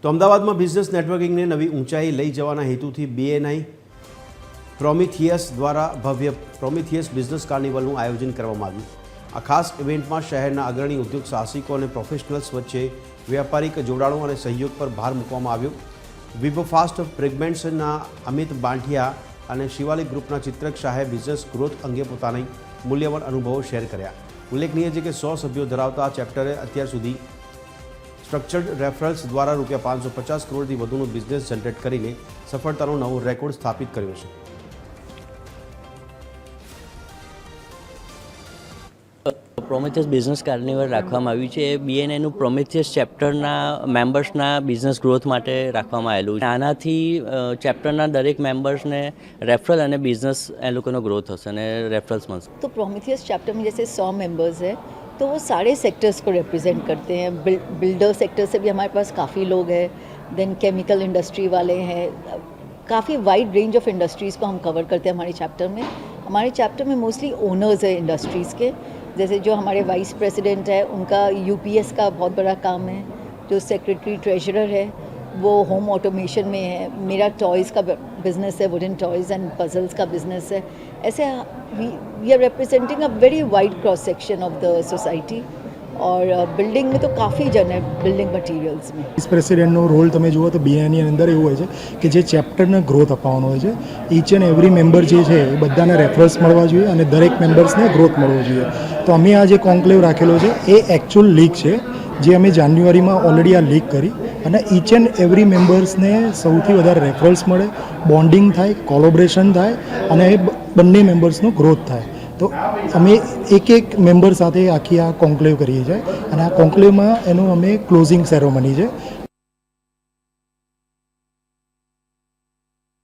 તો અમદાવાદમાં બિઝનેસ નેટવર્કિંગને નવી ઊંચાઈ લઈ જવાના હેતુથી BNI પ્રોમિથિયસ દ્વારા ભવ્ય પ્રોમિથિયસ બિઝનેસ કાર્નિવલનું આયોજન કરવામાં આવ્યું। આ ખાસ ઇવેન્ટમાં શહેરના અગ્રણી ઉદ્યોગ સાહસિકો અને પ્રોફેશનલ્સ વચ્ચે વ્યાપારિક જોડાણો અને સહયોગ પર ભાર મૂકવામાં આવ્યો। વિબોફાસ્ટ ફ્રેગમેન્ટ્સના અમિત બાંઠિયા અને શિવાલિક ગ્રુપના ચિત્રક શાહે બિઝનેસ ગ્રોથ અંગે પોતાની મૂલ્યવાન અનુભવો શેર કર્યા। ઉલ્લેખનીય છે કે 100 સભ્યો ધરાવતા આ ચેપ્ટરે અત્યાર સુધી સ્ટ્રક્ચર્ડ રેફરલ્સ દ્વારા ₹550 કરોડથી વધુનું બિઝનેસ જનરેટ કરીને સફળતાનો નવો રેકોર્ડ સ્થાપિત કર્યો છે। પ્રોમિથિયસ બિઝનેસ કાર્નિવલ રાખવામાં આવ્યું છે। એ BNIનું પ્રોમિથિયસ ચેપ્ટરના મેમ્બર્સના બિઝનેસ ગ્રોથ માટે રાખવામાં આવેલું છે। આનાથી ચેપ્ટરના દરેક મેમ્બર્સને રેફરલ અને બિઝનેસ એ લોકોનો ગ્રોથ હશે અને રેફરલ્સ મળશે। तो प्रोमिथियस चैप्टर में जैसे 100 मेंबर्स हैं तो वो सारे सेक्टर्स को रिप्रेजेंट करते हैं। बिल्डर सेक्टर से भी हमारे पास काफ़ी लोग हैं, देन केमिकल इंडस्ट्री वाले हैं, काफ़ी वाइड रेंज ऑफ इंडस्ट्रीज़ को हम कवर करते हैं हमारे चैप्टर में। हमारे चैप्टर में मोस्टली ओनर्स है इंडस्ट्रीज़ के, जैसे जो हमारे वाइस प्रेसिडेंट है उनका UPS का बहुत बड़ा काम है, जो सेक्रेटरी ट्रेजरर है वो होम ऑटोमेशन में है, मेरा टॉयज़ का बिज़नेस है, वुडन टॉयज़ एंड पजल्स का बिज़नेस है। ऐसे we are representing a very wide cross section of the society. और बिल्डिंग में तो काफ़ी जन है, बिल्डिंग मटीरियल्स में। વાઇસ પ્રેસિડેન્ટનો રોલ તમે જુઓ તો BNI અંદર એવું હોય છે કે જે ચેપ્ટરને ગ્રોથ અપાવવાનો હોય છે। ઈચ એન્ડ એવરી મેમ્બર જે છે એ બધાને રેફરન્સ મળવા જોઈએ અને દરેક મેમ્બર્સને ગ્રોથ મળવો જોઈએ। તો અમે આ જે કોન્ક્લેવ રાખેલો છે એ એકચ્યુઅલ લીગ છે જે અમે જાન્યુઆરીમાં ઓલરેડી આ લીગ કરી અને ઈચ એન્ડ એવરી મેમ્બર્સને સૌથી વધારે રેફરન્સ મળે, બોન્ડિંગ થાય, કોલોબરેશન થાય અને એ બંને મેમ્બર્સનો ગ્રોથ થાય। તો અમે એક મેમ્બર સાથે આખી આ કોન્ક્લેવ કરીએ છીએ અને આ કોન્ક્લેવમાં એનું અમે ક્લોઝિંગ સેરેમની છે